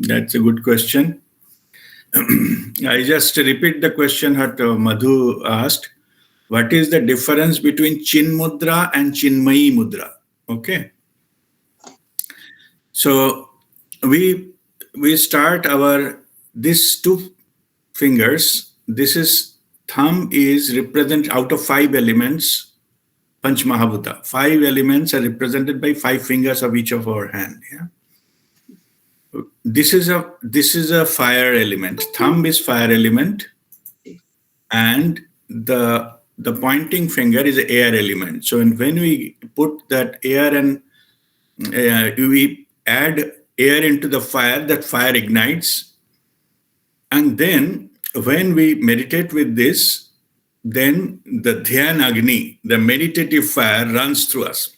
That's a good question. I just repeat the question that Madhu asked. What is the difference between Chin Mudra and Chinmayi Mudra? Okay. So we start our these two fingers. This is thumb is represent out of five elements. Panch Mahabhuta. Five elements are represented by five fingers of each of our hand. Yeah. This is a fire element. Thumb is fire element, and the pointing finger is the air element. So when we put that air and we add air into the fire, that fire ignites. And then when we meditate with this, then the Dhyan Agni, the meditative fire, runs through us.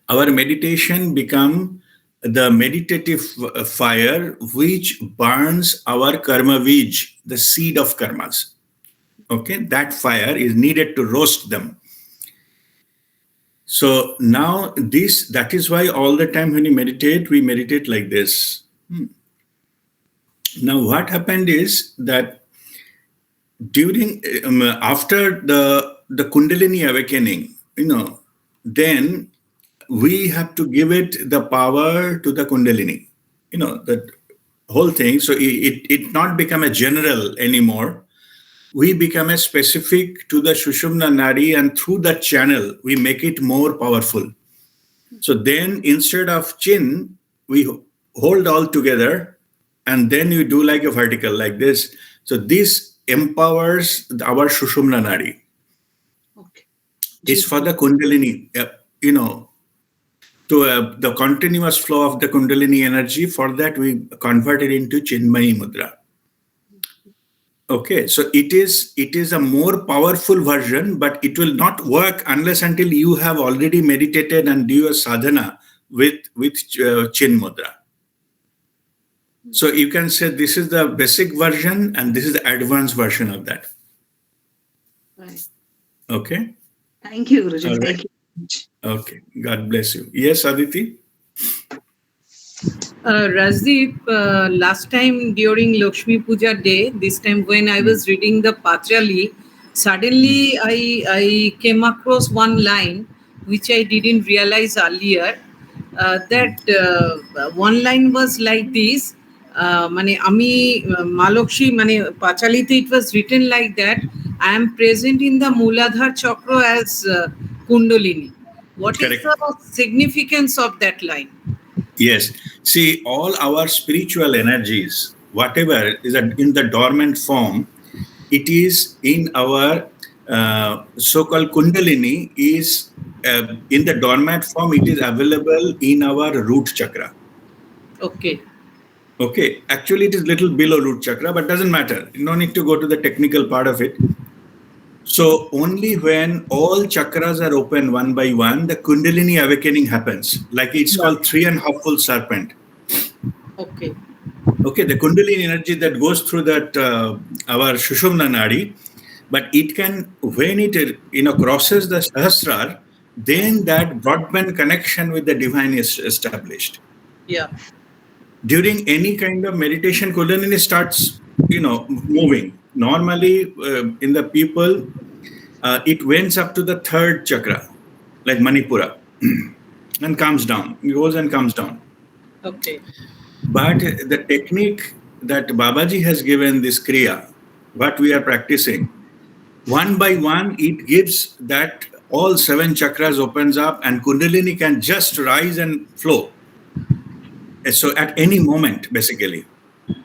Our meditation become the meditative fire which burns our karma bij, the seed of karmas. Okay, that fire is needed to roast them. So now that is why all the time when we meditate like this. Now what happened is that during after the Kundalini awakening, then we have to give it the power to the Kundalini, that whole thing. So it not become a general anymore. We become a specific to the Sushumna Nadi, and through that channel, we make it more powerful. So then instead of chin, we hold all together, and then you do like a vertical like this. So this empowers our Sushumna Nadi. Okay. It's for the Kundalini, to the continuous flow of the Kundalini energy. For that, we convert it into Chinmayi Mudra. Okay, so it is a more powerful version, but it will not work unless until you have already meditated and do a sadhana with Chin Mudra. So you can say this is the basic version and this is the advanced version of that. Right. Okay. Thank you, Guruji. Right. Thank you. Okay, God bless you. Yes, Aditi? Rajdeep, last time during Lakshmi Puja day, this time when I was reading the Patrali, suddenly I came across one line which I didn't realize earlier. That one line was like this. Ami Malakshi, Pachalite, it was written like that. I am present in the Mooladhara Chakra as Kundalini. What Correct. is the significance of that line? Yes. See, all our spiritual energies, whatever is in the dormant form, it is in our so-called Kundalini is in the dormant form. It is available in our root chakra. Okay. Okay. Actually, it is little below root chakra, but doesn't matter. You don't need to go to the technical part of it. So only when all chakras are open one by one, the Kundalini awakening happens. Like it's called 3.5 full serpent. Okay. Okay, the Kundalini energy that goes through that our Sushumna Nadi, but it can, when it crosses the Sahasrar, then that broadband connection with the divine is established. Yeah. During any kind of meditation, Kundalini starts, moving. Normally, in the people, it went up to the third chakra, like Manipura, and comes down. It goes and comes down. Okay. But the technique that Babaji has given, this Kriya, what we are practicing, one by one, it gives that all 7 chakras opens up and Kundalini can just rise and flow. So at any moment, basically,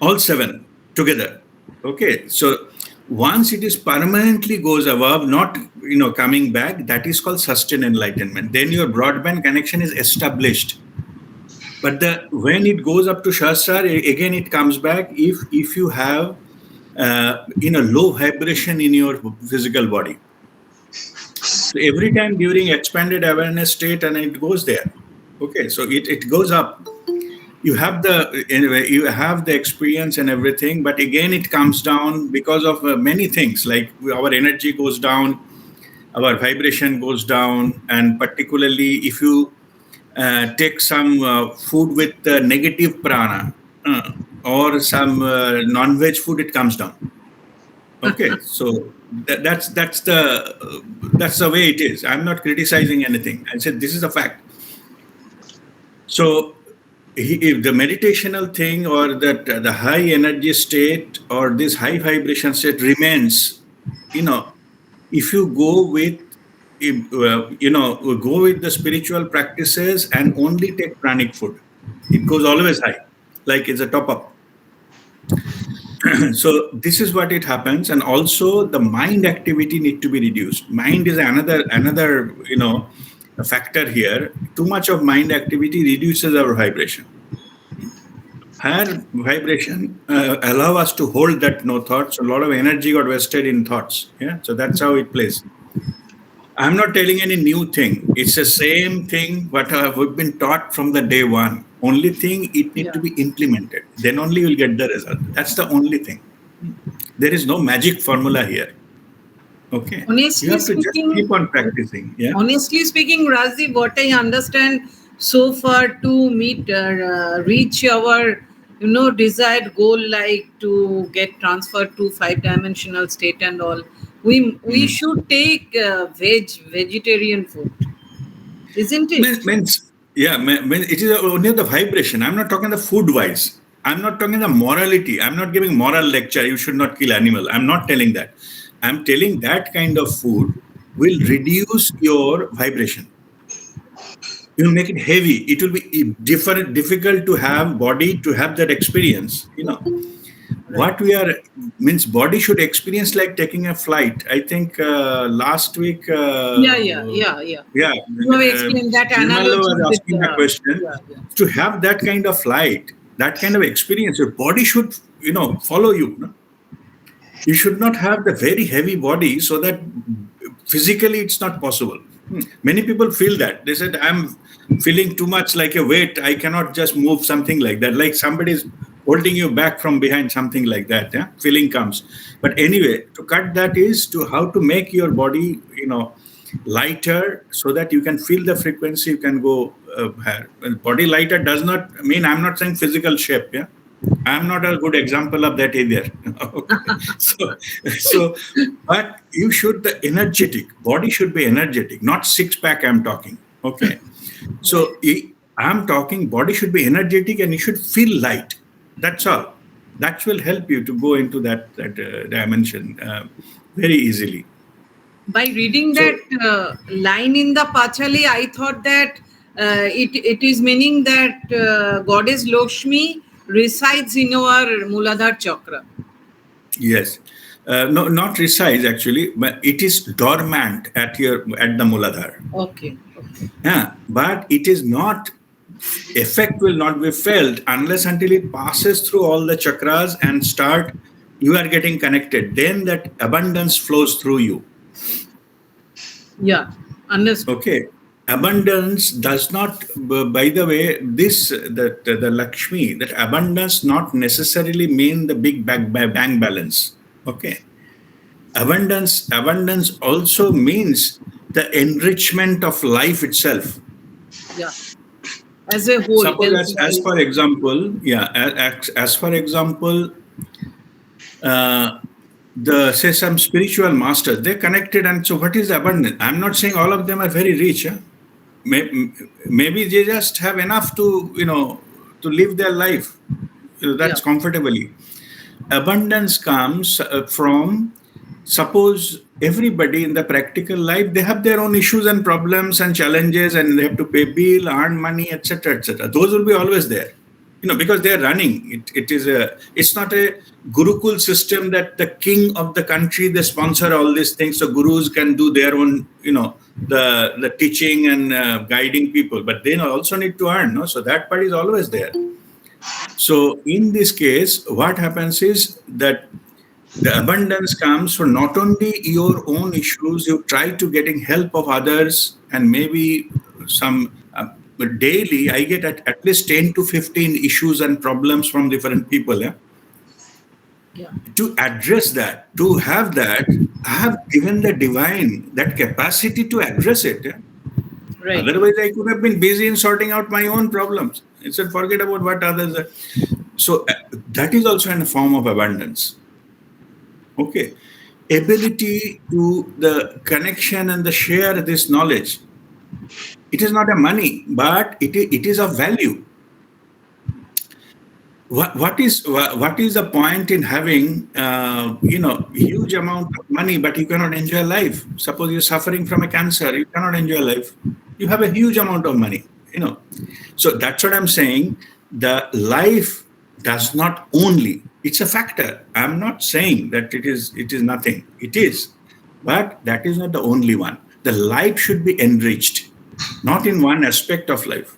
all 7 together. Okay, so once it is permanently goes above, not coming back, that is called sustained enlightenment. Then your broadband connection is established. But when it goes up to Shastra, again it comes back if you have low vibration in your physical body. So every time during expanded awareness state, and it goes there. Okay, so it goes up. You have the experience and everything, but again it comes down because of many things, like our energy goes down, our vibration goes down, and particularly if you take some food with negative prana, or some non-veg food, it comes down. Okay, so that's the way it is. I'm not criticizing anything. I said this is a fact. So if the meditational thing or that the high energy state or this high vibration state remains, if you go with go with the spiritual practices and only take pranic food, it goes always high, like it's a top up. So this is what it happens, and also the mind activity need to be reduced. Mind is another a factor here. Too much of mind activity reduces our vibration. Higher vibration allow us to hold that no thoughts. A lot of energy got wasted in thoughts. Yeah, so that's how it plays. I'm not telling any new thing. It's the same thing what we've been taught from the day one. Only thing, it needs to be implemented. Then only you'll get the result. That's the only thing. There is no magic formula here. Okay. Honestly You have to just speaking, keep on practicing. Yeah. honestly speaking, Rajdeep, what I understand so far to reach our desired goal, like to get transferred to 5-dimensional state and all, we should take vegetarian food, isn't it? Means it is only the vibration. I'm not talking the food wise. I'm not talking the morality. I'm not giving moral lecture. You should not kill animal. I'm not telling that. I'm telling that kind of food will reduce your vibration. You will make it heavy. It will be difficult to have body to have that experience. What we are means body should experience like taking a flight. I think last week. Yeah. Yeah. You have explained that Nirmala analogy was with, asking a question. yeah. To have that kind of flight, that kind of experience, your body should, follow you. No? You should not have the very heavy body so that physically it's not possible. Many people feel that. They said, I'm feeling too much like a weight. I cannot just move, something like that. Like somebody is holding you back from behind, something like that. Yeah? Feeling comes. But anyway, to cut that is to how to make your body, lighter so that you can feel the frequency, you can go higher. Body lighter does not mean, I'm not saying physical shape. Yeah. I'm not a good example of that either. So, but you should, the energetic body should be energetic, not six pack. I'm talking. Okay. So I'm talking body should be energetic and you should feel light. That's all. That will help you to go into that dimension very easily. By reading that line in the Pachali, I thought that it is meaning that goddess Lakshmi resides in our Muladhara chakra. Yes. No, not resides actually, but it is dormant at the Muladhara. Okay. Yeah, but it is not. Effect will not be felt unless until it passes through all the chakras and you are getting connected. Then that abundance flows through you. Yeah, understood. Okay. Abundance does not, by the way, the Lakshmi, that abundance not necessarily mean the big bank balance. Okay. Abundance also means the enrichment of life itself. Yeah. As a whole. Suppose as for example, say some spiritual masters, they're connected, and so what is the abundance? I'm not saying all of them are very rich. Yeah? Maybe they just have enough to to live their life. That's comfortably. Abundance comes from, suppose everybody in the practical life, they have their own issues and problems and challenges, and they have to pay bill, earn money, etc., etc. Those will be always there, because they are running. It's not a Gurukul system that the king of the country, they sponsor all these things, so gurus can do their own, the teaching and guiding people, but they also need to earn. No? So that part is always there. So in this case, what happens is that the abundance comes from not only your own issues, you try to getting help of others, and maybe some daily I get at least 10 to 15 issues and problems from different people. Yeah? Yeah. To address that, to have that, I have given the divine that capacity to address it. Yeah? Right. Otherwise, I could have been busy in sorting out my own problems. Instead, forget about what others are. So that is also in a form of abundance. Okay. Ability to the connection and the share this knowledge. It is not a money, but it is of value. What is the point in having huge amount of money but you cannot enjoy life? Suppose you're suffering from a cancer, you cannot enjoy life. You have a huge amount of money, so that's what I'm saying. The life does not only, it's a factor. I'm not saying that it is nothing. It is, but that is not the only one. The life should be enriched, not in one aspect of life.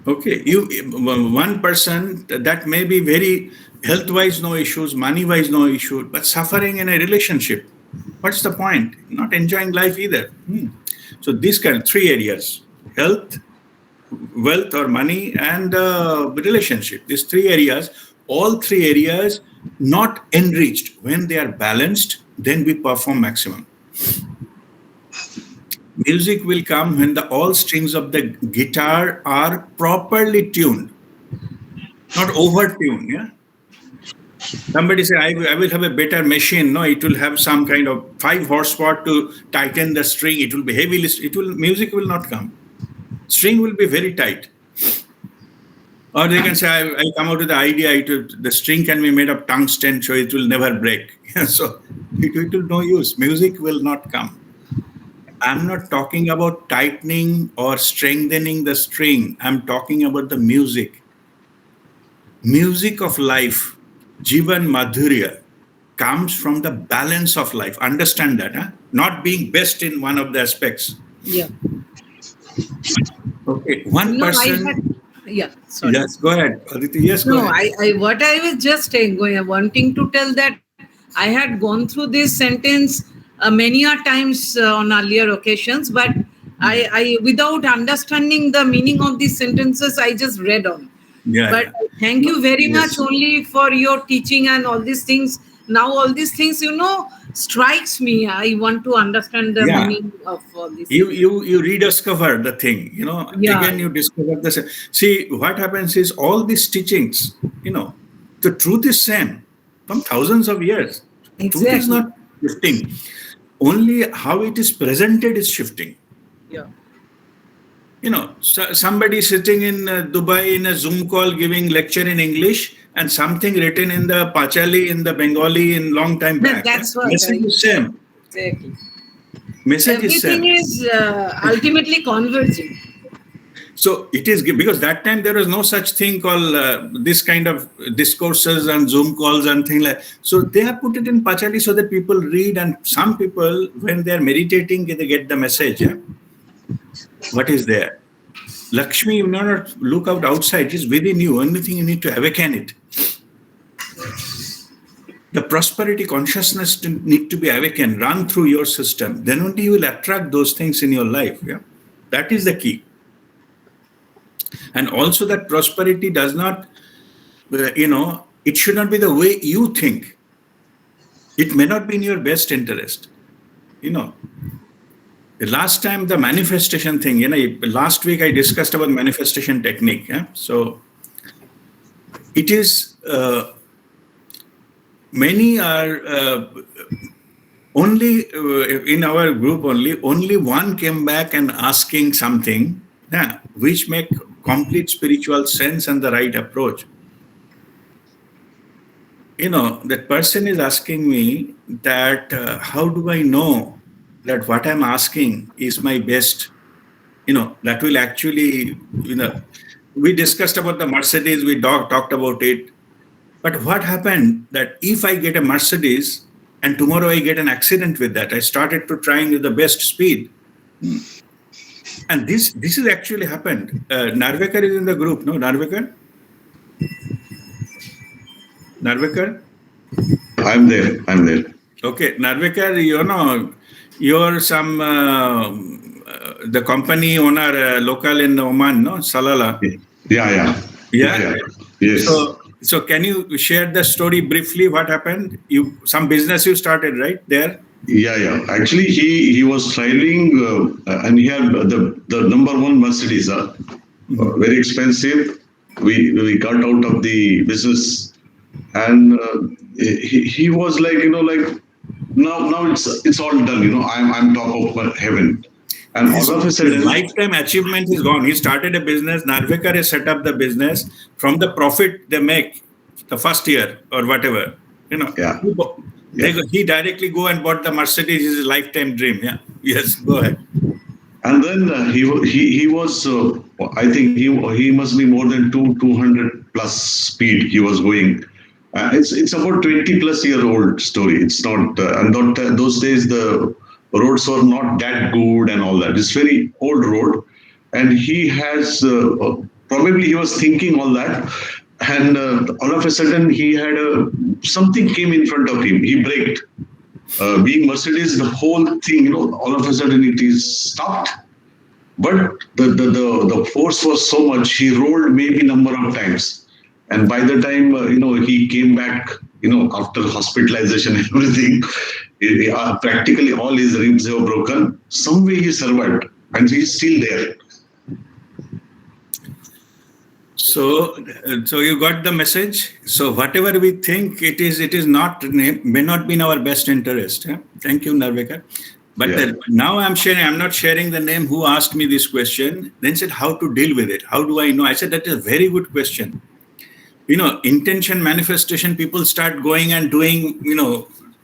Okay, one person that may be very health-wise no issues, money-wise no issue, but suffering in a relationship. What's the point? Not enjoying life either. So these kind of 3 areas: health, wealth or money, and relationship. These 3 areas, all 3 areas not enriched. When they are balanced, then we perform maximum. Music will come when all strings of the guitar are properly tuned, not over-tuned. Yeah. Somebody say, I will have a better machine. No, it will have some kind of 5 horsepower to tighten the string. It will be heavily. Music will not come. String will be very tight. Or they can say, I come out with the idea. The string can be made of tungsten, so it will never break. So it will no use. Music will not come. I'm not talking about tightening or strengthening the string. I'm talking about the music. Music of life, Jivan Madhurya, comes from the balance of life. Understand that, huh? Not being best in one of the aspects. Yeah. Okay, one person. Sorry. Yes, go ahead, Aditi. Yes, go ahead. What I was just wanting to tell that I had gone through this sentence many a times on earlier occasions, but I without understanding the meaning of these sentences, I just read on. But thank you very much only for your teaching and all these things. Now all these things, strikes me. I want to understand the meaning of all these things. You rediscover the thing, again you discover the. See, what happens is all these teachings, the truth is same from thousands of years. Exactly. Truth is not shifting. Only how it is presented is shifting. Yeah. Somebody sitting in Dubai in a Zoom call giving lecture in English and something written in the Pachali, in the Bengali in long time back. That's what message is same. Exactly. Message Everything is ultimately converging. So it is, because that time there was no such thing called this kind of discourses and Zoom calls and things like. So they have put it in Pachali so that people read, and some people, when they are meditating, they get the message. Yeah? What is there? Lakshmi, you not look out outside. It is within you. Only thing you need to awaken it. The prosperity consciousness need to be awakened, run through your system. Then only you will attract those things in your life. Yeah, that is the key. And also that prosperity does not, it should not be the way you think. It may not be in your best interest. The last time the manifestation thing, last week I discussed about manifestation technique. Yeah? So it is, many are only in our group only one came back and asking something which make complete spiritual sense and the right approach. That person is asking me that how do I know that what I'm asking is my best? That will actually, we discussed about the Mercedes, we talked about it. But what happened that if I get a Mercedes and tomorrow I get an accident with that, I started to trying with the best speed. And this has actually happened. Narvekar is in the group, no? Narvekar? Narvekar? I'm there. Okay, Narvekar, you're some, the company owner local in Oman, no? Salala. Yeah. Yes. So can you share the story briefly? What happened? Some business you started, right, there? Yeah. Actually, he was traveling and he had the number one Mercedes, very expensive. we got out of the business, and he was like, like now it's all done. I'm top of heaven, and His all of a sudden, lifetime achievement is gone. He started a business. Narvekar has set up the business from the profit they make the first year or whatever. Yeah. He directly go and bought the Mercedes. His lifetime dream. Yeah. Yes. Go ahead. And then he was I think he must be more than 200 plus speed he was going. It's about 20 plus year old story. It's not and not, those days the roads were not that good and all that. It's very old road, and he has probably he was thinking all that, and all of a sudden he had something came in front of him. He braked. Being Mercedes, the whole thing, all of a sudden it is stopped. But the force was so much, he rolled maybe number of times. And by the time, he came back, after hospitalization and everything, practically all his ribs have broken. Some way he survived, and he's still there. So you got the message. So whatever we think it is not may not be in our best interest. Yeah? Thank you, Narvekar. But now I'm not sharing the name who asked me this question. Then said how to deal with it. How do I know? I said that is a very good question. Intention manifestation. People start going and doing.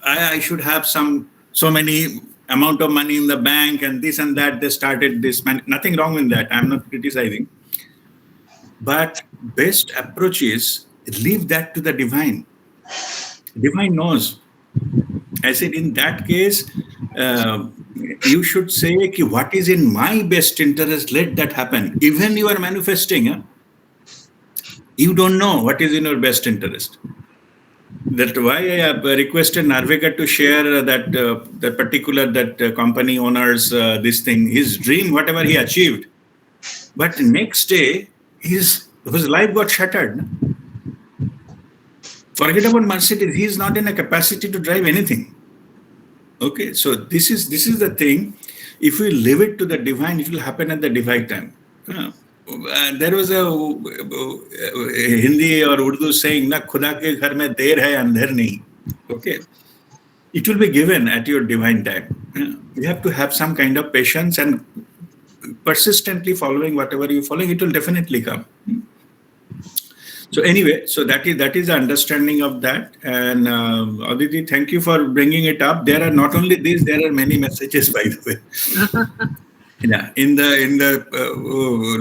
I should have so many amount of money in the bank and this and that. They started this. Nothing wrong with that. I'm not criticizing. But best approach is leave that to the divine. Divine knows. I said in that case, you should say, what is in my best interest, let that happen. Even you are manifesting, you don't know what is in your best interest. That's why I have requested Narvekar to share that particular company owner's this thing, his dream, whatever he achieved. But next day, his life got shattered. Forget about Mercedes. He is not in a capacity to drive anything. Okay, so this is the thing. If we leave it to the divine, it will happen at the divine time. There was a Hindi or Urdu saying, "Na khuda ke ghar mein der hai, andher nahi." Okay, it will be given at your divine time. You have to have some kind of patience and persistently following whatever you're following. It will definitely come. So anyway, so that is the understanding of that. And Aditi, thank you for bringing it up. There are not only these, there are many messages, by the way. Yeah, in the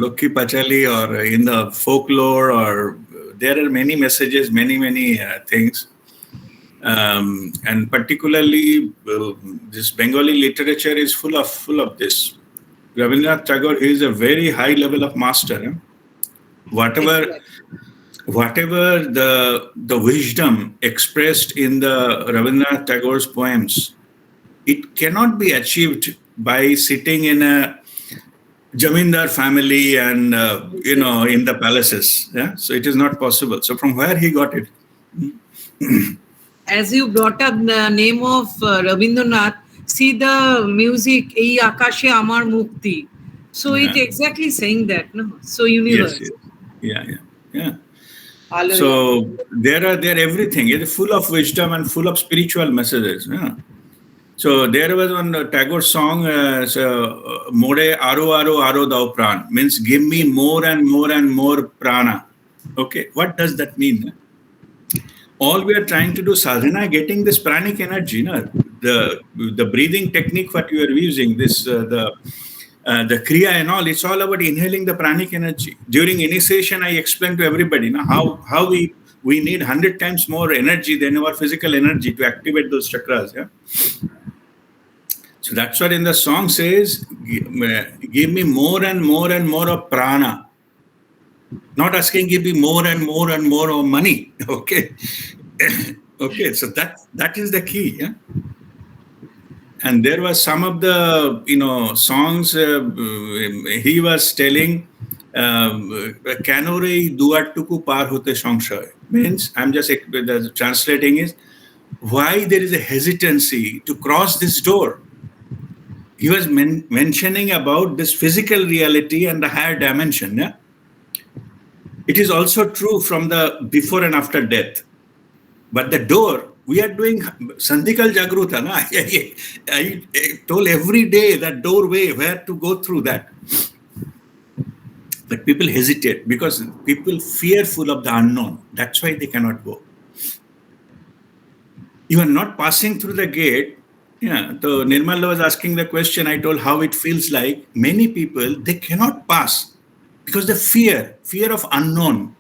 Lokhi Pachali or in the folklore, or there are many messages, many things. And particularly this Bengali literature is full of this. Rabindranath Tagore is a very high level of master. Whatever the wisdom expressed in the Rabindranath Tagore's poems, it cannot be achieved by sitting in a Jamindar family and in the palaces. Yeah, so it is not possible. So from where he got it? As you brought up the name of Rabindranath, see the music, Ei Akashe Amar Mukti. So it exactly saying that, no? So universe. Yes. Yeah. So there everything. It is full of wisdom and full of spiritual messages. Yeah. So there was one Tagore song, More Aro Aro Aro Dao Pran, means give me more and more and more prana. Okay, what does that mean? All we are trying to do sadhana, getting this pranic energy, the breathing technique what you are using, this the kriya and all, it's all about inhaling the pranic energy. During initiation, I explained to everybody how we need 100 times more energy than our physical energy to activate those chakras. Yeah. So that's what in the song says, give me more and more and more of prana. Not asking give me more and more and more of money. Okay. Okay. So that is the key. Yeah. And there was some of the songs he was telling Kanore duattuku par hote sangshay, means I'm just translating is why there is a hesitancy to cross this door. He was mentioning about this physical reality and the higher dimension. Yeah? It is also true from the before and after death. But the door, we are doing Sandhikal Jagruta. Na? I told every day that doorway where to go through that. But people hesitate because people fearful of the unknown. That's why they cannot go. You are not passing through the gate. Yeah, so Nirmal was asking the question. I told how it feels like. Many people, they cannot pass because the fear of unknown.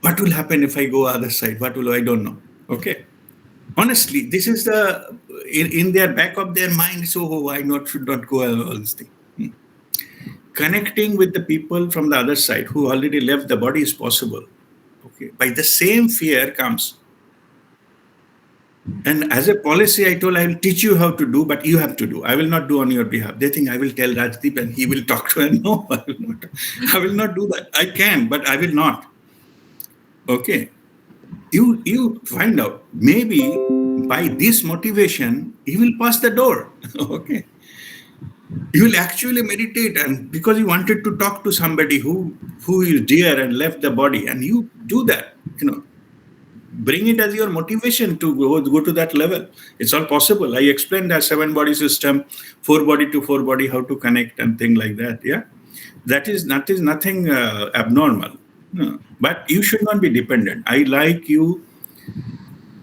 What will happen if I go other side? What will I don't know. Okay. Honestly, this is the in their back of their mind. So I should not go all this thing. Connecting with the people from the other side who already left the body is possible. Okay. By the same fear comes. And as a policy, I told I will teach you how to do, but you have to do. I will not do on your behalf. They think I will tell Rajdeep and he will talk to her. No, I will not. I will not do that. I can, but I will not. Okay. You find out. Maybe by this motivation, you will pass the door. Okay. You will actually meditate, and because you wanted to talk to somebody who is dear and left the body, and you do that, bring it as your motivation to go to that level. It's all possible. I explained that 7-body system, 4-body to 4-body, how to connect and things like that. Yeah, that is nothing abnormal. No. But you should not be dependent. I like you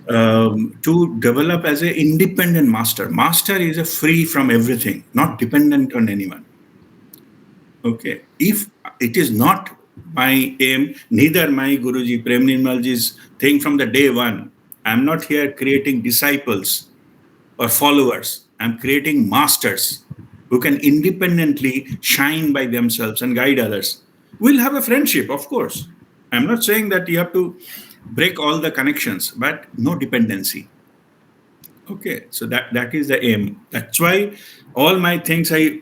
to develop as an independent master. Master is a free from everything, not dependent on anyone. Okay. If it is not my aim, neither my Guruji, Prem Nirmalji's thing from the day one, I'm not here creating disciples or followers. I'm creating masters who can independently shine by themselves and guide others. We'll have a friendship, of course. I'm not saying that you have to break all the connections, but no dependency. Okay, so that is the aim. That's why all my things I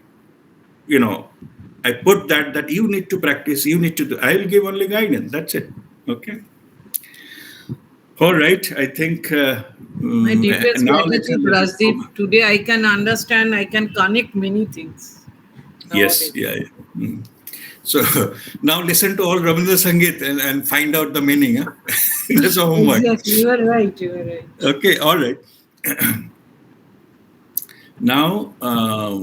put that you need to practice, you need to do. I will give only guidance. That's it. Okay. All right. I think My deepest gratitude, Rajdeep. Today I can understand, I can connect many things. Yes. Yeah. So now listen to all Rabindra Sangeet and find out the meaning. Huh? That's a homework. Exactly. You are right. Okay. All right. Now, now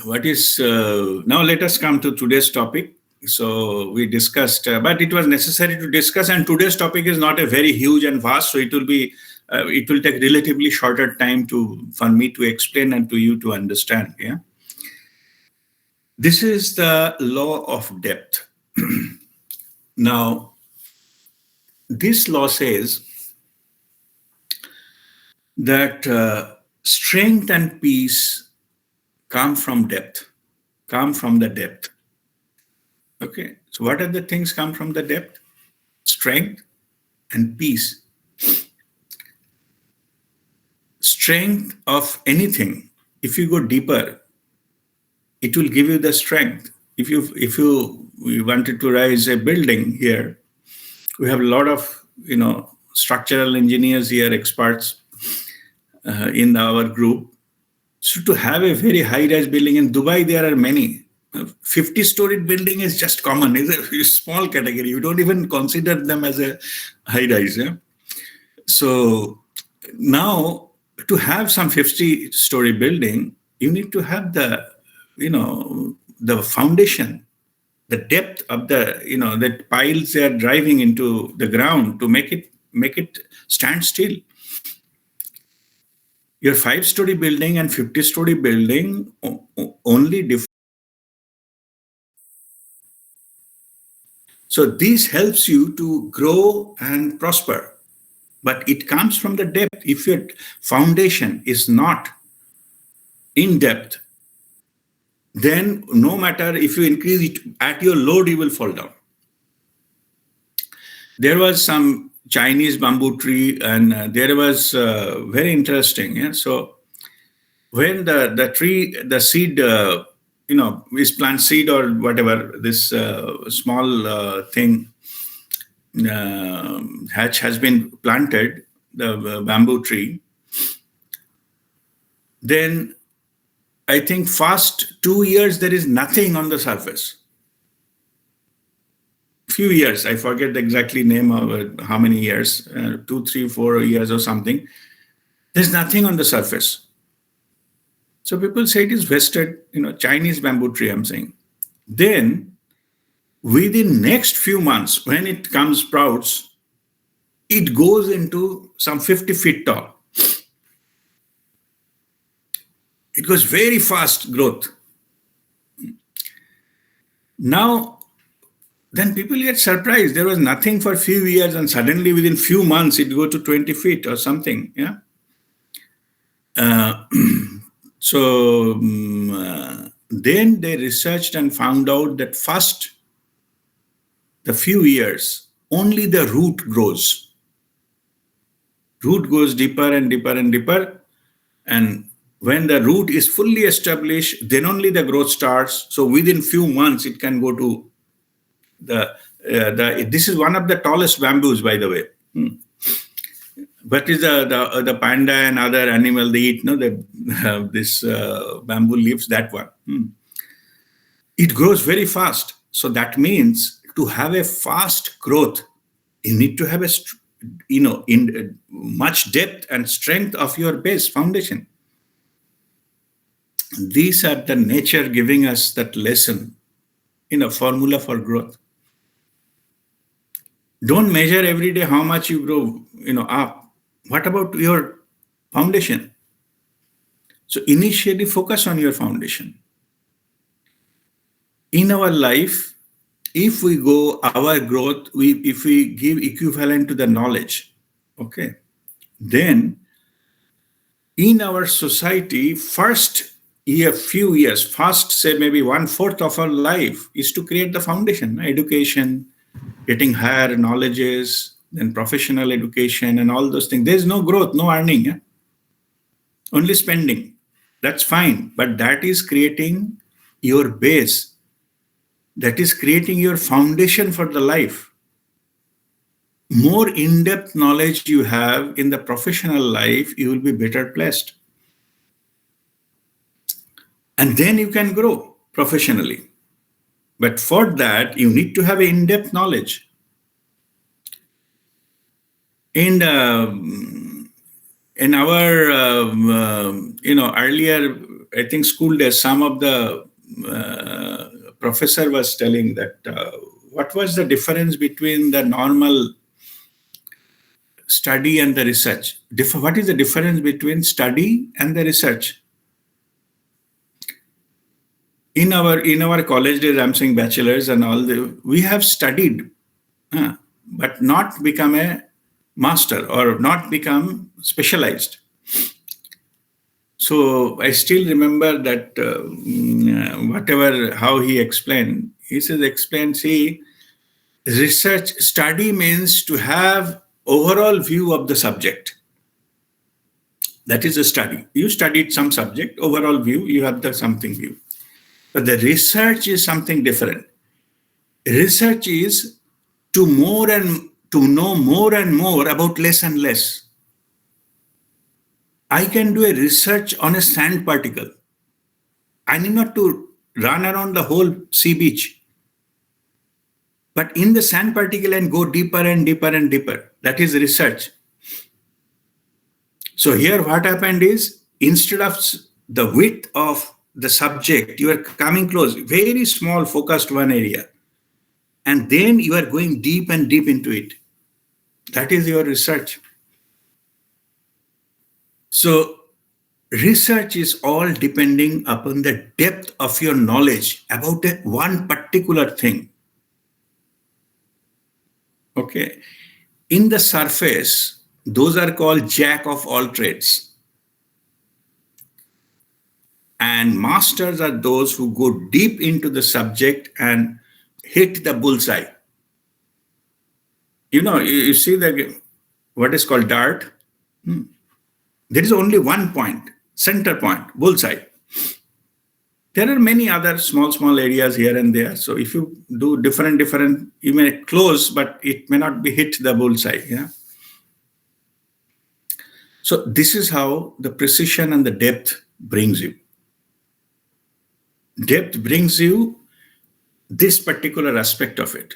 let us come to today's topic. So we discussed, but it was necessary to discuss, and today's topic is not a very huge and vast, so it will take relatively shorter time for me to explain and to you to understand. Yeah. This is the law of depth. Now, this law says that strength and peace come from depth, come from the depth. Okay, so what are the things come from the depth? Strength and peace. Strength of anything, if you go deeper, it will give you the strength. If we wanted to raise a building here, we have a lot of structural engineers here, experts in our group. So to have a very high-rise building in Dubai, there are many. 50-story building is just common. It's a small category. You don't even consider them as a high-rise. Yeah? So now to have some 50-story building, you need to have the foundation, the depth of the piles they are driving into the ground to make it stand still. Your 5-story building and 50-story building only differ. So this helps you to grow and prosper, but it comes from the depth. If your foundation is not in depth, then no matter if you increase it at your load, you will fall down. There was some Chinese bamboo tree, and there was very interesting. Yeah? So when the tree, the seed, is plant seed or whatever, this small thing hatch has been planted, the bamboo tree, then I think first 2 years there is nothing on the surface. few years, I forget the exactly name of how many years, 2, 3, 4 years or something, there's nothing on the surface. So people say it is vested, Chinese bamboo tree, I'm saying. Then within next few months, when it comes sprouts, it goes into some 50 feet tall. It goes very fast growth. Now, then people get surprised. There was nothing for a few years, and suddenly within few months, it go to 20 feet or something. Yeah. Then they researched and found out that first, the few years, only the root grows. Root goes deeper and deeper and deeper. And when the root is fully established, then only the growth starts. So within few months, it can go to this is one of the tallest bamboos, by the way. But is the panda and other animal they eat? No, this bamboo leaves, that one. It grows very fast. So that means to have a fast growth, you need to have in much depth and strength of your base foundation. These are the nature giving us that lesson, formula for growth. Don't measure every day how much you grow, up. What about your foundation? So initially focus on your foundation. In our life, if we go our growth, if we give equivalent to the knowledge, okay, then in our society, first few years, first say maybe 1/4 of our life is to create the foundation, education, getting higher knowledges, then professional education and all those things. There's no growth, no earning, only spending. That's fine, but that is creating your base. That is creating your foundation for the life. More in-depth knowledge you have in the professional life, you will be better placed. And then you can grow professionally. But for that, you need to have in-depth knowledge. In our, earlier, I think school days, some of the professor was telling that what was the difference between the normal study and the research? What is the difference between study and the research? In our college days, I'm saying bachelors and all, we have studied, but not become a master or not become specialized. So I still remember that how he explained, see, research study means to have overall view of the subject. That is a study. You studied some subject, overall view, you have the something view. But the research is something different. Research is to know more and more about less and less. I can do a research on a sand particle. I need not to run around the whole sea beach. But in the sand particle and go deeper and deeper and deeper. That is research. So here what happened is, instead of the width of the subject, you are coming close, very small focused one area. And then you are going deep and deep into it. That is your research. So research is all depending upon the depth of your knowledge about one particular thing. Okay. In the surface, those are called jack of all trades. And masters are those who go deep into the subject and hit the bullseye. You see what is called dart. There is only one point, center point, bullseye. There are many other small areas here and there. So if you do different, you may close, but it may not be hit the bullseye. Yeah. So this is how the precision and the depth brings you. Depth brings you this particular aspect of it.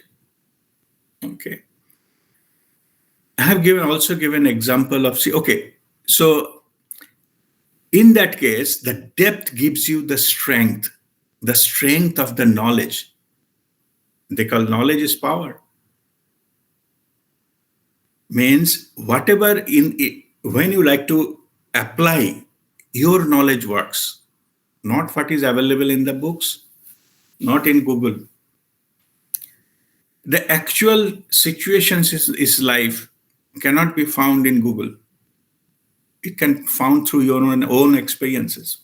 Okay. I have also given example of, okay, so in that case, the depth gives you the strength of the knowledge. They call knowledge is power. Means whatever in it, when you like to apply, your knowledge works, not what is available in the books, not in Google. The actual situations is life cannot be found in Google. It can found through your own experiences.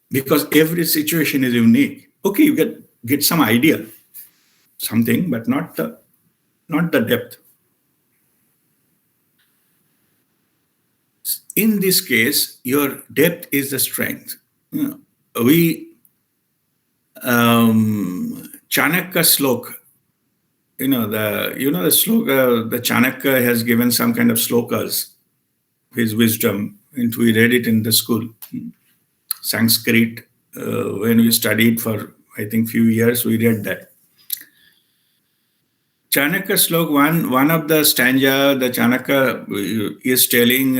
Because every situation is unique. Okay, you get some idea, something, but not the depth. In this case, your depth is the strength. Chanakya slok. The sloka. The Chanakya has given some kind of slokas, his wisdom, and we read it in the school. Sanskrit, when we studied for, I think, few years, we read that. Chanakya slok, one of the stanza, the Chanakya is telling,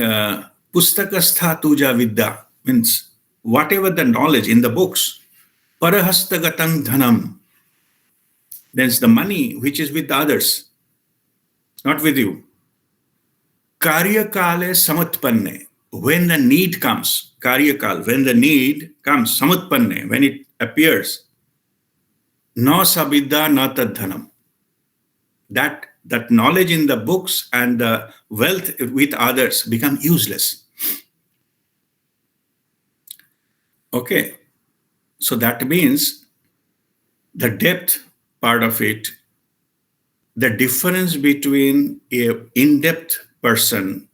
Pustakastha tuja vidya, means whatever the knowledge in the books, parahastagatam dhanam, that's the money which is with others, not with you. Karyakale samutpanne, when the need comes, karyakal, when the need comes, samutpanne, when it appears, no sabidda na tadhanam. That knowledge in the books and the wealth with others become useless. Okay, so that means the depth part of it, the difference between an in-depth person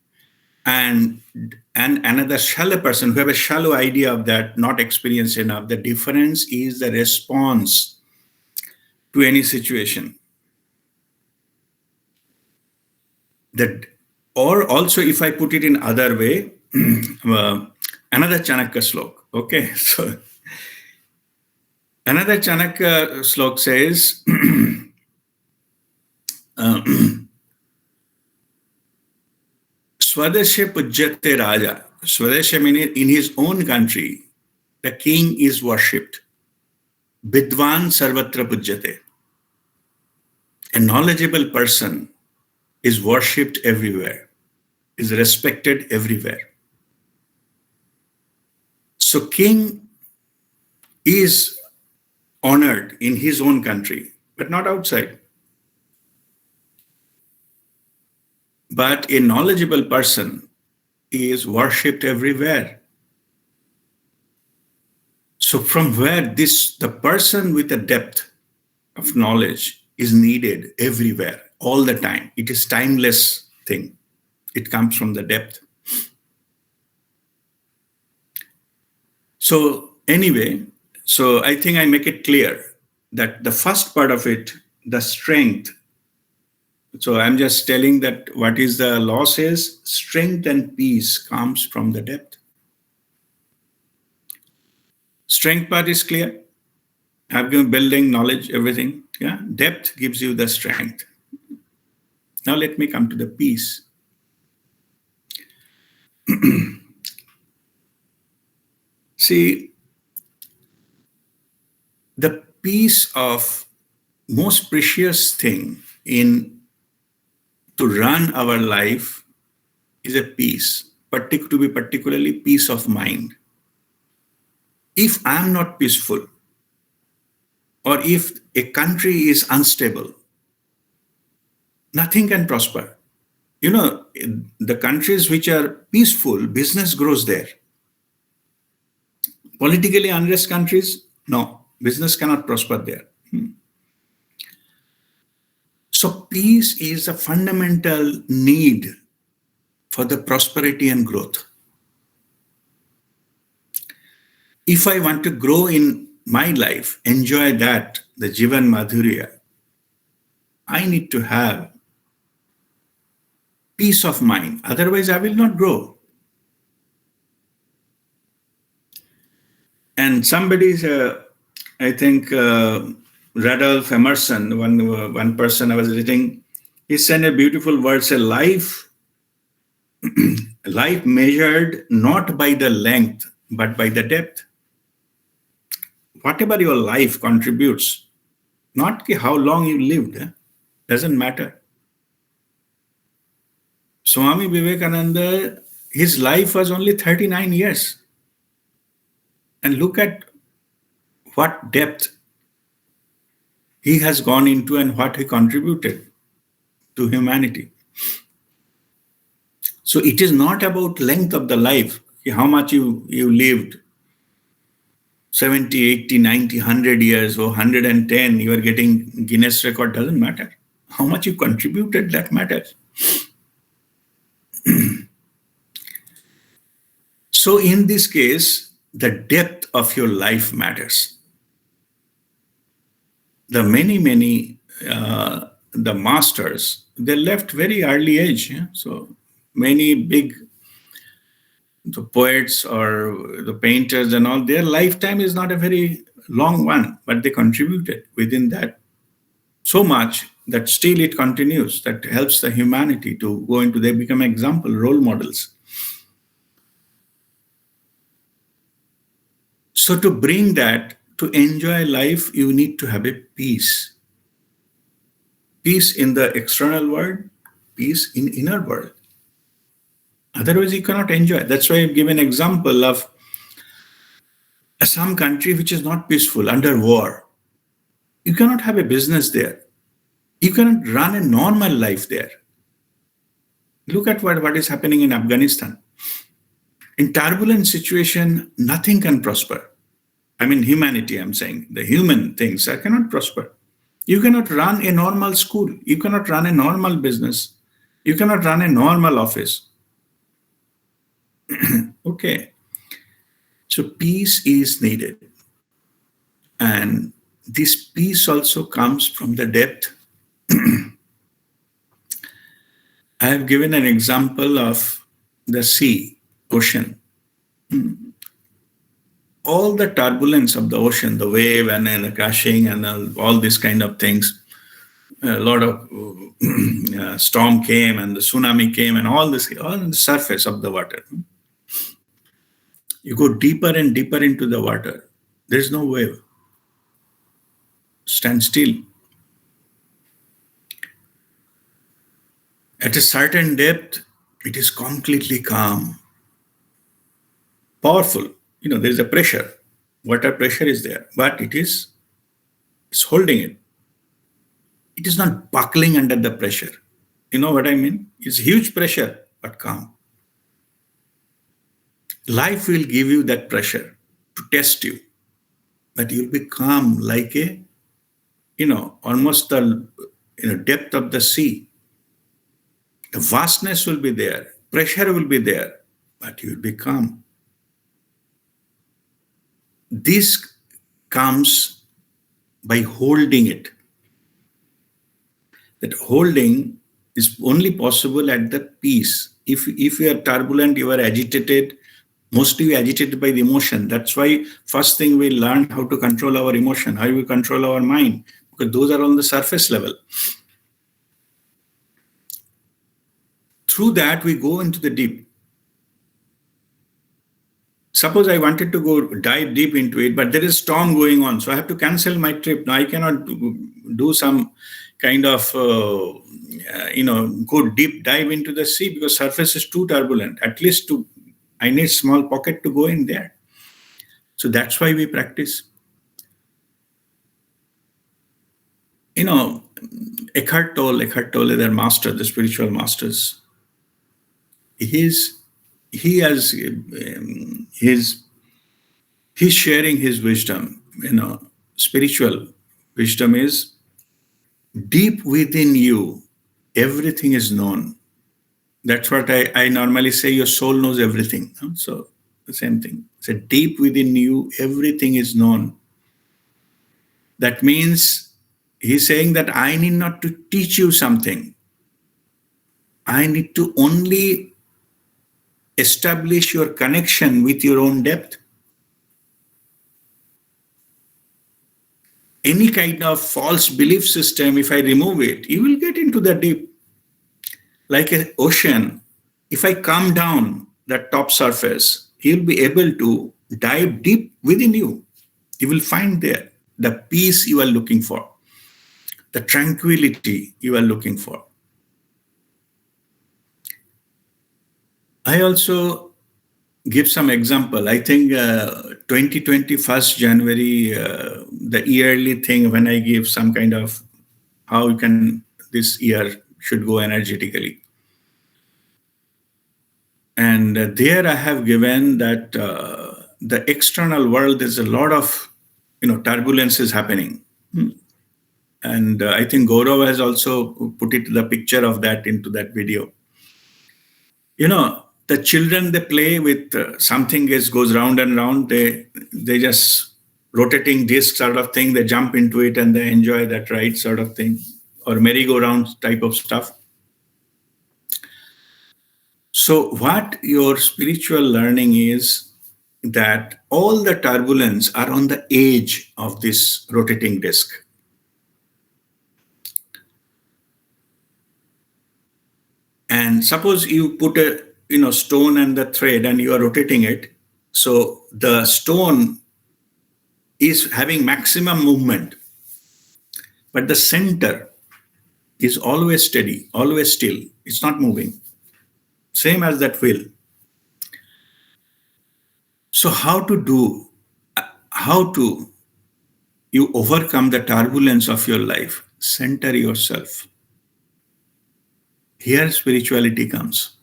and another shallow person who have a shallow idea of that, not experienced enough, the difference is the response to any situation. Or also, if I put it in other way, another Chanakya slok. Okay, so another Chanakya slok says, Swadeshe pujyate raja. Swadeshe meaning in his own country, the king is worshipped. Vidwan sarvatra pujyate. A knowledgeable person is worshipped everywhere, is respected everywhere. So king is honored in his own country, but not outside. But a knowledgeable person is worshipped everywhere. So from where the person with a depth of knowledge is needed everywhere, all the time. It is timeless thing. It comes from the depth. So anyway, so I think I make it clear that the first part of it, the strength. So I'm just telling that what is the law says, strength and peace comes from the depth. Strength part is clear. I've been building knowledge, everything. Yeah, depth gives you the strength. Now let me come to the peace. See, the peace of most precious thing to run our life is a peace, to be particularly peace of mind. If I'm not peaceful, or if a country is unstable, nothing can prosper. The countries which are peaceful, business grows there. Politically unrest countries, no, business cannot prosper there. So peace is a fundamental need for the prosperity and growth. If I want to grow in my life, enjoy that, the Jivan Madhurya, I need to have peace of mind. Otherwise, I will not grow. And somebody, I think, Randolph Emerson, one person I was reading, he said a beautiful word, say life measured not by the length, but by the depth. Whatever your life contributes, not how long you lived, doesn't matter. Swami Vivekananda, his life was only 39 years. And look at what depth he has gone into and what he contributed to humanity. So it is not about length of the life, how much you lived, 70, 80, 90, 100 years or 110, you are getting Guinness record, doesn't matter. How much you contributed, that matters. So in this case, the depth of your life matters. The many, the masters, they left very early age. Yeah? So many big the poets or the painters and all, their lifetime is not a very long one, but they contributed within that so much that still it continues, that helps the humanity to go into, they become example, role models. So to bring that, to enjoy life, you need to have a peace. Peace in the external world, peace in inner world. Otherwise, you cannot enjoy. That's why I've given an example of some country which is not peaceful, under war. You cannot have a business there. You cannot run a normal life there. Look at what is happening in Afghanistan. In turbulent situation, nothing can prosper. I mean, humanity, I'm saying. The human things cannot prosper. You cannot run a normal school. You cannot run a normal business. You cannot run a normal office. Okay. So peace is needed. And this peace also comes from the depth. I have given an example of the sea, ocean. All the turbulence of the ocean, the wave and the crashing and all these kind of things, a lot of storm came and the tsunami came and all this, all on the surface of the water. You go deeper and deeper into the water. There is no wave. Stand still. At a certain depth, it is completely calm. Powerful. You know, there is a pressure. Water pressure is there, but it's holding it. It is not buckling under the pressure. You know what I mean? It's huge pressure, but calm. Life will give you that pressure to test you, but you'll be calm like a, almost the depth of the sea. The vastness will be there, pressure will be there, but you'll be calm. This comes by holding it. That holding is only possible at the peace. If you are turbulent, you are agitated, mostly agitated by the emotion. That's why first thing we learn how to control our emotion, how we control our mind, because those are on the surface level. Through that, we go into the deep. Suppose I wanted to go dive deep into it, but there is storm going on, so I have to cancel my trip. Now I cannot do some kind of, go deep dive into the sea because surface is too turbulent. At least I need small pocket to go in there. So that's why we practice. Eckhart Tolle, their master, the spiritual masters, he's sharing his wisdom. Spiritual wisdom is deep within you, everything is known. That's what I normally say, your soul knows everything. So the same thing. So deep within you, everything is known. That means he's saying that I need not to teach you something. I need to only establish your connection with your own depth. any kind of false belief system, if I remove it, you will get into the deep. Like an ocean, if I come down that top surface, you'll be able to dive deep within you. You will find there the peace you are looking for, the tranquility you are looking for. I also give some example. I think 2021st January, the yearly thing when I give some kind of how you can this year should go energetically. And there I have given that the external world, there's a lot of turbulence is happening. And I think Gaurav has also put the picture of that into that video. The children, they play with something goes round and round. They just rotating disc sort of thing. They jump into it and they enjoy that ride sort of thing, or merry-go-round type of stuff. So what your spiritual learning is that all the turbulence are on the edge of this rotating disc. And suppose you put a stone and the thread and you are rotating it. So the stone is having maximum movement, but the center is always steady, always still. It's not moving. Same as that wheel. So how to you overcome the turbulence of your life? Center yourself. Here spirituality comes.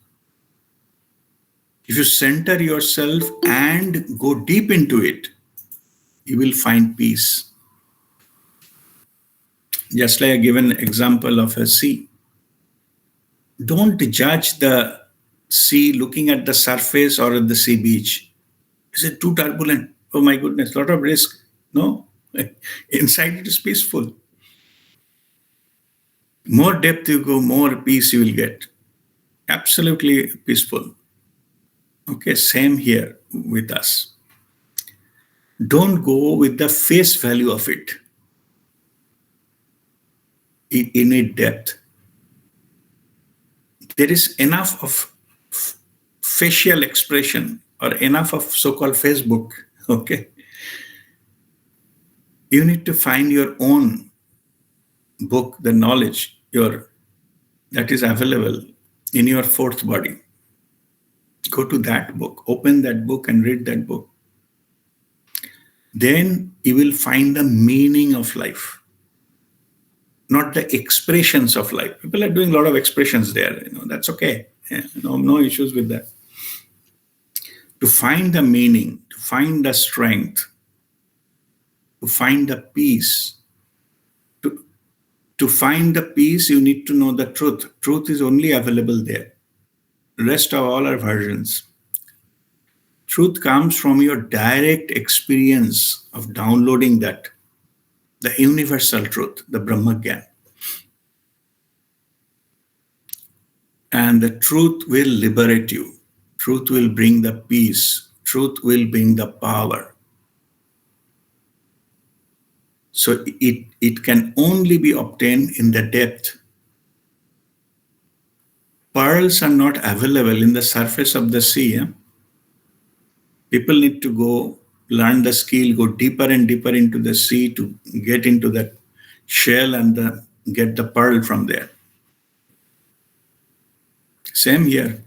If you center yourself and go deep into it, you will find peace. Just like I give an example of a sea. Don't judge the sea looking at the surface or at the sea beach. Is it too turbulent? Oh my goodness, lot of risk. No, inside it is peaceful. More depth you go, more peace you will get. Absolutely peaceful. Okay, same here with us. Don't go with the face value of it. You need depth. There is enough of facial expression or enough of so-called Facebook. Okay. You need to find your own book, the knowledge that is available in your fourth body. Go to that book, open that book and read that book. Then you will find the meaning of life, not the expressions of life. People are doing a lot of expressions there. That's okay. No issues with that. To find the meaning, to find the strength, to find the peace. To find the peace, you need to know the truth. Truth is only available there. The rest of all are versions. Truth comes from your direct experience of downloading that, the universal truth, the Brahma Gyan. And the truth will liberate you. Truth will bring the peace. Truth will bring the power. So it can only be obtained in the depth. Pearls are not available in the surface of the sea. People need to go learn the skill, go deeper and deeper into the sea to get into that shell and get the pearl from there. Same here.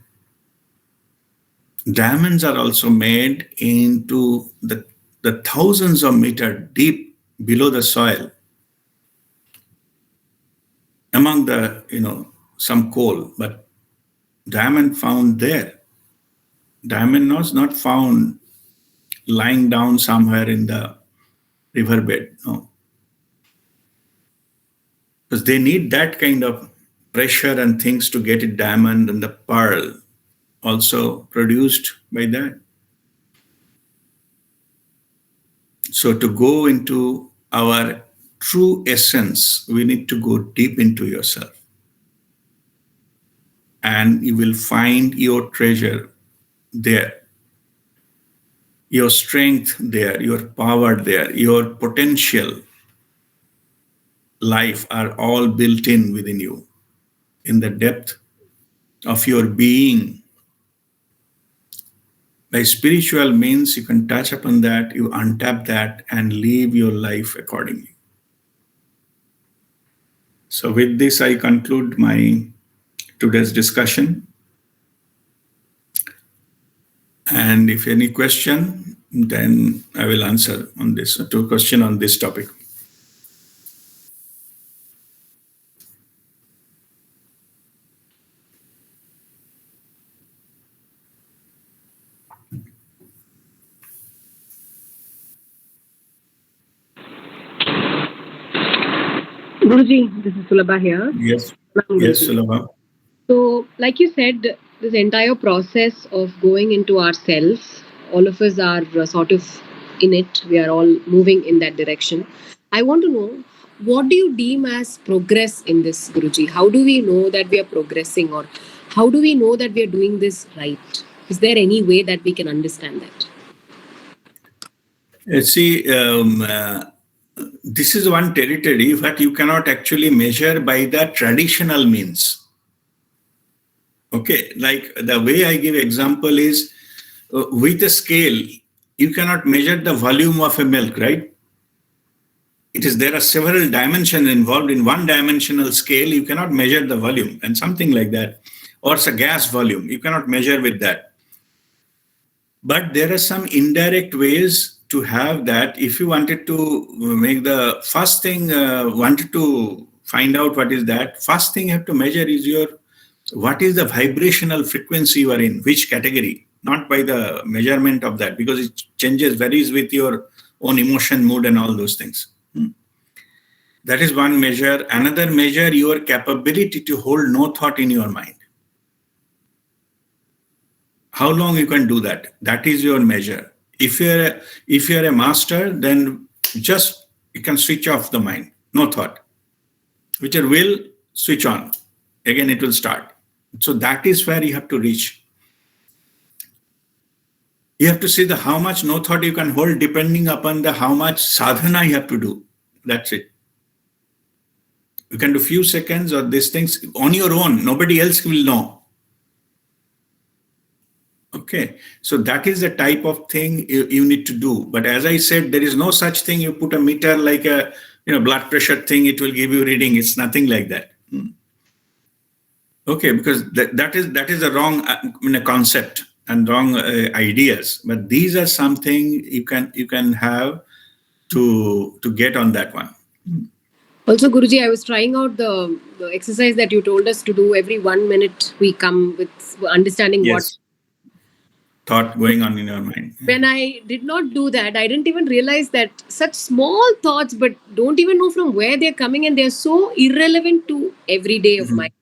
Diamonds are also made into the thousands of meters deep below the soil, among the, some coal, but diamond found there. Diamond was not found lying down somewhere in the riverbed, no. Because they need that kind of pressure and things to get it diamond, and the pearl also produced by that. So to go into our true essence, we need to go deep into yourself. And you will find your treasure there, your strength there, your power there, your potential life are all built in within you, in the depth of your being. By spiritual means, you can touch upon that, you untap that, and live your life accordingly. So with this, I conclude my today's discussion. And if any question, then I will answer on this, to a question on this topic. Guruji, this is Sulabha here. Yes, Pranam, yes, Guruji. Sulabha. So, like you said, this entire process of going into ourselves, all of us are sort of in it. We are all moving in that direction. I want to know, what do you deem as progress in this, Guruji? How do we know that we are progressing, or how do we know that we are doing this right? Is there any way that we can understand that? See, this is one territory that you cannot actually measure by the traditional means. Okay, like the way I give example is with a scale, you cannot measure the volume of a milk, right? There are several dimensions involved. In one dimensional scale, you cannot measure the volume and something like that. Or it's a gas volume, you cannot measure with that. But there are some indirect ways to have that. If you wanted to make the first thing, wanted to find out what is that, first thing you have to measure is what is the vibrational frequency you are in, which category, not by the measurement of that, because it changes, varies with your own emotion, mood, and all those things. That is one measure. Another measure, your capability to hold no thought in your mind. How long you can do that? That is your measure. If you're a master, then just you can switch off the mind, no thought. With your will, switch on. Again, it will start. So that is where you have to reach. You have to see how much no thought you can hold depending upon how much sadhana you have to do. That's it. You can do few seconds or these things on your own. Nobody else will know. Okay, so that is the type of thing you need to do. But as I said, there is no such thing. You put a meter like a blood pressure thing, it will give you reading. It's nothing like that. Okay, because that is a wrong concept and wrong ideas. But these are something you can have to get on that one. Also, Guruji, I was trying out the exercise that you told us to do. Every 1 minute we come with understanding what thought going on in your mind. When I did not do that, I didn't even realize that such small thoughts, but don't even know from where they're coming, and they're so irrelevant to every day of my life.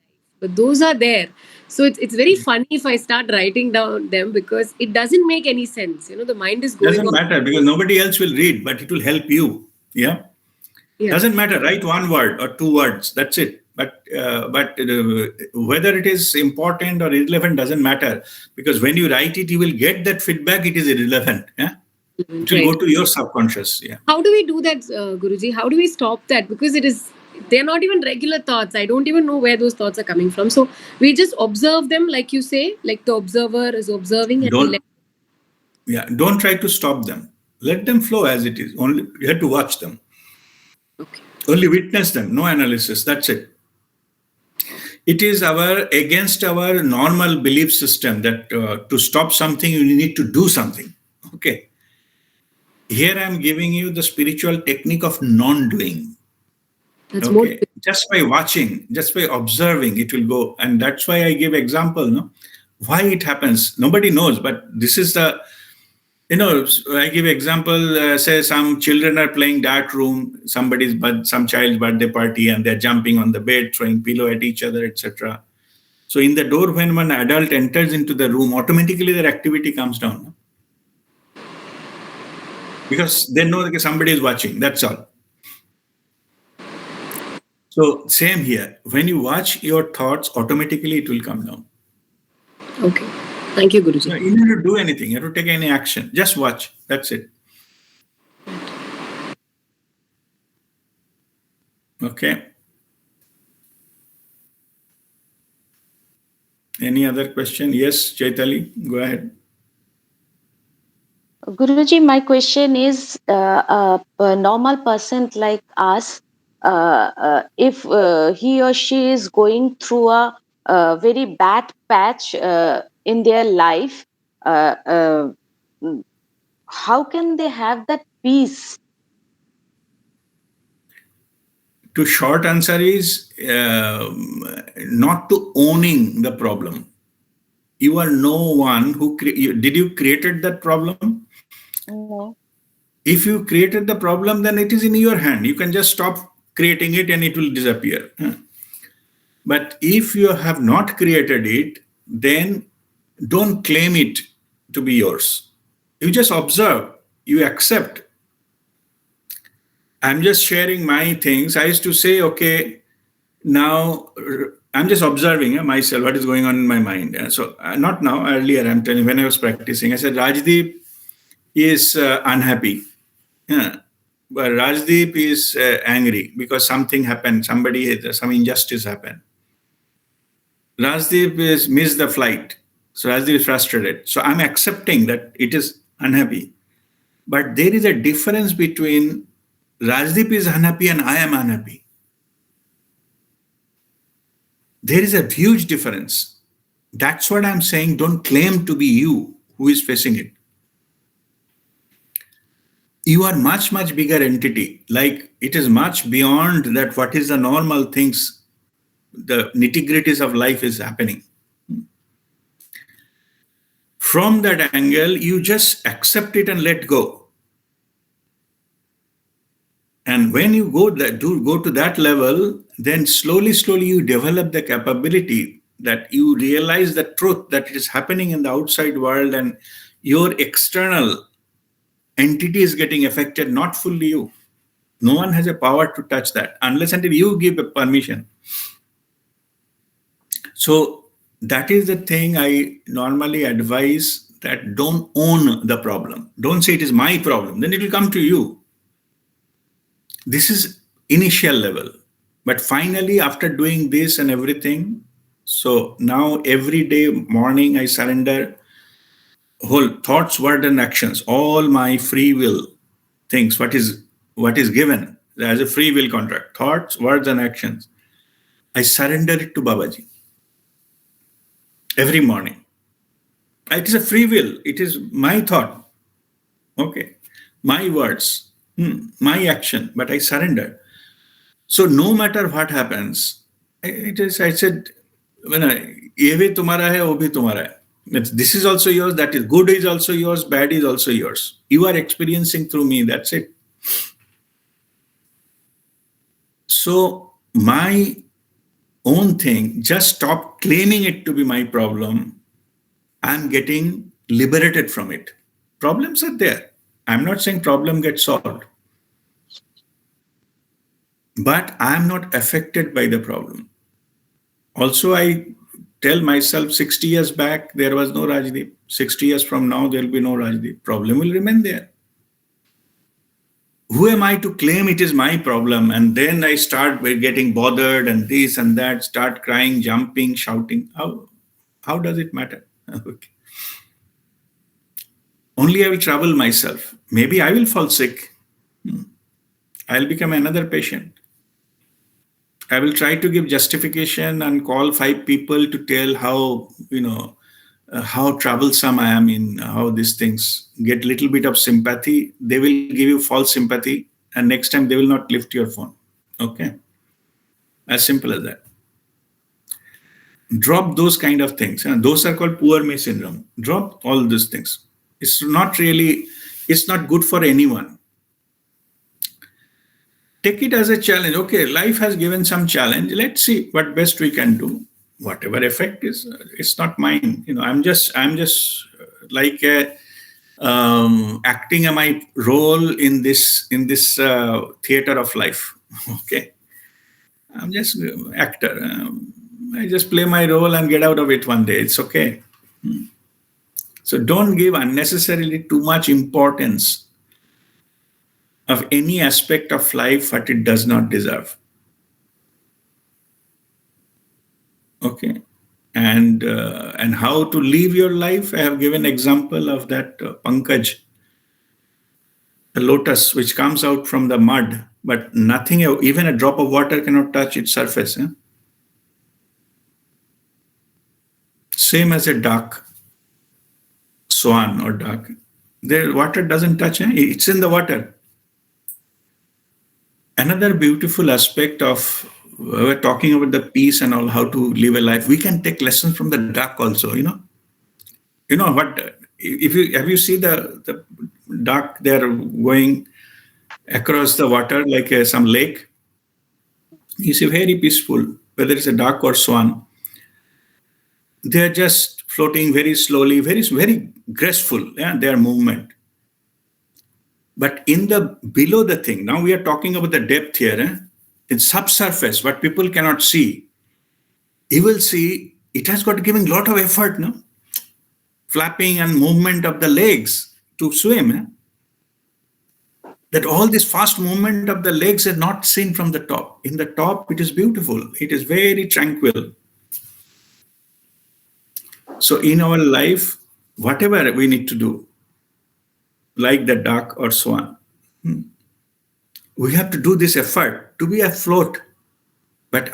But those are there. So it's very funny if I start writing down them, because it doesn't make any sense. The mind is going doesn't matter, because nobody else will read, but it will help you. Yeah. Doesn't matter. Write one word or two words. That's it. But whether it is important or irrelevant doesn't matter, because when you write it, you will get that feedback. It is irrelevant. Yeah, it will go to your subconscious. Yeah. How do we do that, Guruji? How do we stop that? Because they're not even regular thoughts. I don't even know where those thoughts are coming from. So we just observe them, like you say, like the observer is observing. Don't try to stop them. Let them flow as it is. Only you have to watch them. Okay. Only witness them. No analysis. That's it. It is against our normal belief system that to stop something, you need to do something. Okay. Here I am giving you the spiritual technique of non-doing. That's more. Just by watching, just by observing, it will go. And that's why I give example. No? Why it happens, nobody knows. But this is I give example, say some children are playing dark room, some child's birthday party, and they're jumping on the bed, throwing pillow at each other, etc. So in the door, when one adult enters into the room, automatically their activity comes down. No? Because they know that somebody is watching, that's all. So same here. When you watch your thoughts, automatically it will come down. Okay. Thank you, Guruji. You don't have to do anything. You have to take any action. Just watch. That's it. Okay. Any other question? Yes, Chaitali, go ahead. Guruji, my question is a normal person like us, if he or she is going through a very bad patch in their life, uh, uh, mm, how can they have that peace? To short answer is not to owning the problem. You are no one who did you created that problem? No. If you created the problem, then it is in your hand. You can just stop creating it and it will disappear. But if you have not created it, then don't claim it to be yours. You just observe, you accept. I'm just sharing my things. I used to say, okay, now I'm just observing myself, what is going on in my mind. So not now, earlier, I'm telling you, when I was practicing, I said, Rajdeep is unhappy. Yeah. But Rajdeep is angry because something happened, some injustice happened. Rajdeep is missed the flight. So Rajdeep is frustrated. So I'm accepting that it is unhappy. But there is a difference between Rajdeep is unhappy and I am unhappy. There is a huge difference. That's what I'm saying. Don't claim to be you who is facing it. You are much, much bigger entity. Like it is much beyond that what is the normal things, the nitty-gritties of life is happening. From that angle, you just accept it and let go. And when you go to that level, then slowly you develop the capability that you realize the truth that it is happening in the outside world and your external entity is getting affected, not fully you. No one has a power to touch that unless until you give a permission. So that is the thing I normally advise, that don't own the problem. Don't say it is my problem. Then it will come to you. This is initial level. But finally, after doing this and everything, so now every day morning I surrender whole thoughts, word, and actions, all my free will things, what is given as a free will contract, thoughts, words, and actions. I surrender it to Babaji every morning. It is a free will. It is my thought. Okay. My words, my action, but I surrender. So no matter what happens, I said, ये भी तुम्हारा है, वो भी तुम्हारा है. This is also yours, that is good is also yours, bad is also yours. You are experiencing through me, that's it. So my own thing, just stop claiming it to be my problem. I'm getting liberated from it. Problems are there. I'm not saying problem gets solved. But I'm not affected by the problem. Also, I tell myself 60 years back, there was no Rajdeep. 60 years from now, there will be no Rajdeep. Problem will remain there. Who am I to claim it is my problem? And then I start getting bothered and this and that, start crying, jumping, shouting. How does it matter? Okay. Only I will trouble myself. Maybe I will fall sick. I'll become another patient. I will try to give justification and call 5 people to tell how, how troublesome I am in how these things get little bit of sympathy. They will give you false sympathy and next time they will not lift your phone. Okay. As simple as that. Drop those kind of things. And those are called poor me syndrome. Drop all these things. It's not good for anyone. Take it as a challenge. Okay, life has given some challenge. Let's see what best we can do. Whatever effect is, it's not mine. I'm just like acting my role in this theater of life. Okay, I'm just actor. I just play my role and get out of it one day. It's okay. So don't give unnecessarily too much importance of any aspect of life what it does not deserve. Okay, and how to live your life. I have given example of that Pankaj, the lotus which comes out from the mud, but nothing, even a drop of water cannot touch its surface. Same as a duck, swan or duck. The water doesn't touch, it's in the water. Another beautiful aspect of, we're talking about the peace and all, how to live a life. We can take lessons from the duck also, You know what, if you have you seen the duck, they're going across the water like some lake. You see, very peaceful, whether it's a duck or swan. They're just floating very slowly, very graceful, their movement. But in the below the thing, now we are talking about the depth here, in subsurface, what people cannot see. You will see it has got giving a lot of effort, no? Flapping and movement of the legs to swim. That all this fast movement of the legs is not seen from the top. In the top, it is beautiful. It is very tranquil. So in our life, whatever we need to do, like the duck or swan, we have to do this effort to be afloat. But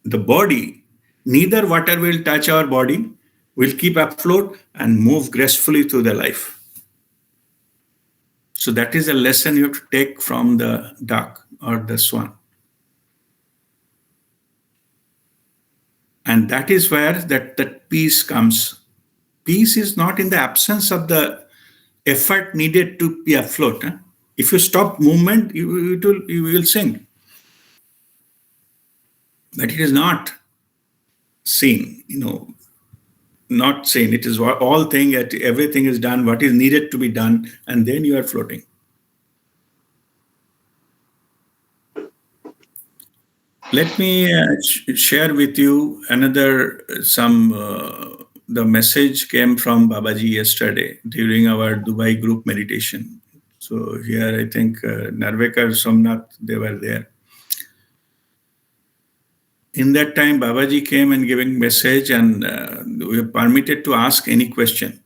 the body, neither water will touch our body, will keep afloat and move gracefully through the life. So that is a lesson you have to take from the duck or the swan. And that is where that peace comes. Peace is not in the absence of the effort needed to be afloat. If you stop movement, you will sink. But it is not seen, not seen. It is all thing, everything is done, what is needed to be done, and then you are floating. Let me share with you another, the message came from Babaji yesterday during our Dubai group meditation. So here I think Narvekar, Somnath, they were there. In that time, Babaji came and giving message, and we were permitted to ask any question.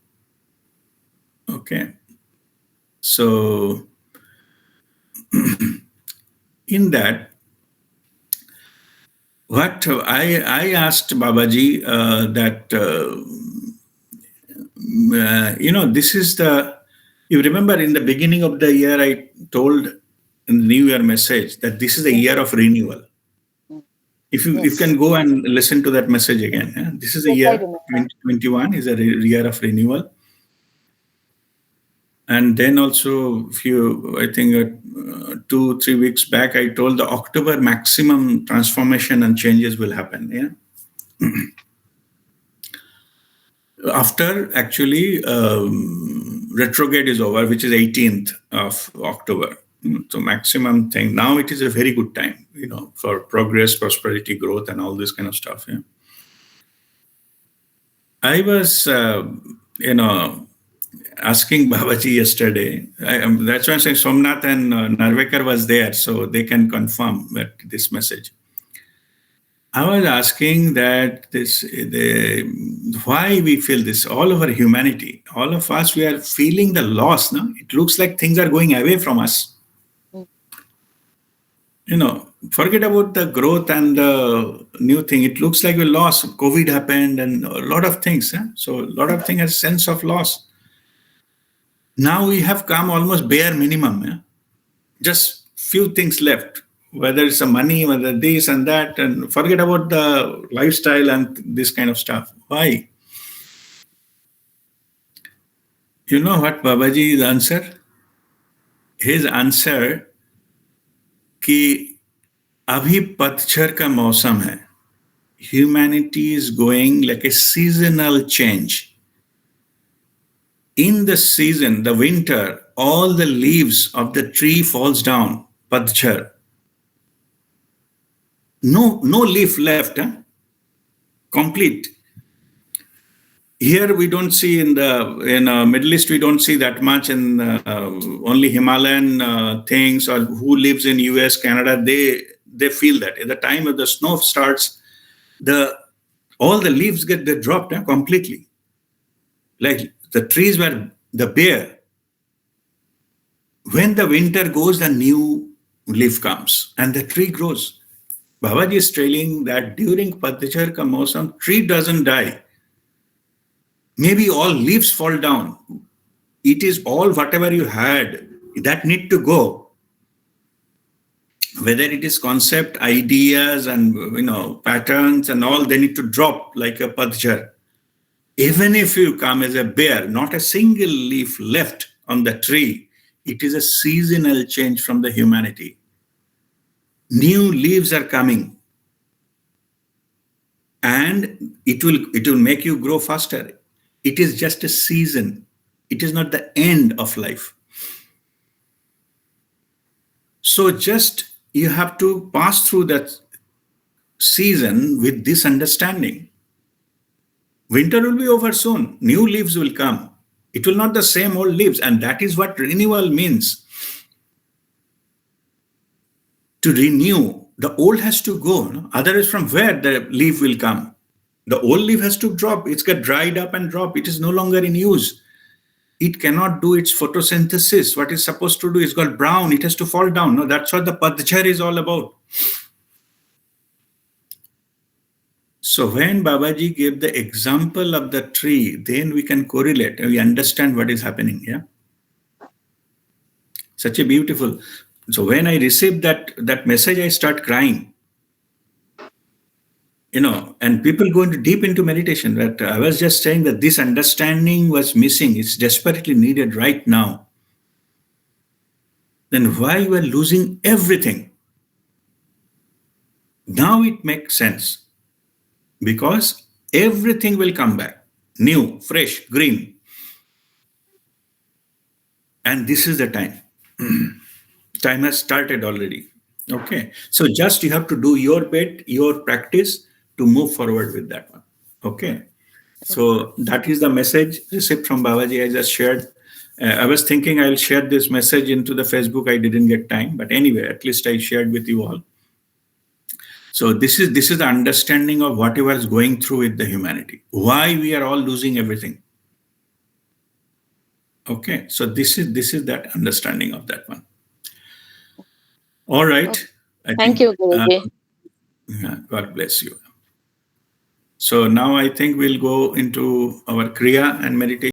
Okay. So in that, what I asked Babaji this is you remember in the beginning of the year, I told in the New Year message that this is the year of renewal. If you can go and listen to that message again. This is a year, 2021 is a year of renewal. And then also, I think 2-3 weeks back, I told the October maximum transformation and changes will happen. After actually retrograde is over, which is 18th of October. So maximum thing. Now it is a very good time, for progress, prosperity, growth, and all this kind of stuff. I was, asking Babaji yesterday. That's why I'm saying Somnath and Narvekar was there, so they can confirm this message. I was asking that why we feel this, all over humanity, all of us, we are feeling the loss. No? It looks like things are going away from us. Forget about the growth and the new thing. It looks like we lost. COVID happened and a lot of things. So a lot of things has sense of loss. Now we have come almost bare minimum. Just few things left, whether it's the money, whether this and that, and forget about the lifestyle and this kind of stuff. Why? You know what Babaji's answer? His answer कि अभी पतझड़ का मौसम है. Humanity is going like a seasonal change. In the season, the winter, all the leaves of the tree falls down, patchar. No leaf left, complete. Here we don't see in Middle East, we don't see that much, in only Himalayan things, or who lives in US, Canada, they feel that. At the time of the snow starts, all the leaves they dropped completely. Like the trees were the bare. When the winter goes, the new leaf comes and the tree grows. Babaji is telling that during Patchar ka Mausam, tree doesn't die. Maybe all leaves fall down. It is all whatever you had that need to go. Whether it is concept, ideas, and patterns and all, they need to drop like a Patchar. Even if you come as a bear, not a single leaf left on the tree. It is a seasonal change from the humanity. New leaves are coming, and it will make you grow faster. It is just a season. It is not the end of life. So just you have to pass through that season with this understanding. Winter will be over soon. New leaves will come. It will not the same old leaves, and that is what renewal means. To renew, the old has to go. No? Otherwise, from where the leaf will come? The old leaf has to drop. It's got dried up and drop. It is no longer in use. It cannot do its photosynthesis. What it's supposed to do is got brown. It has to fall down. No, that's what the Patchar is all about. So when Babaji gave the example of the tree, then we can correlate and we understand what is happening. Yeah. Such a beautiful. So when I received that message, I start crying. And people go deep into meditation. That I was just saying that this understanding was missing. It's desperately needed right now. Then why you are losing everything? Now it makes sense. Because everything will come back. New, fresh, green. And this is the time. Time has started already. Okay. So just you have to do your bit, your practice to move forward with that one. Okay. So that is the message received from Babaji I just shared. I was thinking I'll share this message into the Facebook. I didn't get time. But anyway, at least I shared with you all. So this is the understanding of whatever is going through with the humanity. Why we are all losing everything. Okay. So this is that understanding of that one. All right. Thank you, Guruji. God bless you. So now I think we'll go into our Kriya and meditation.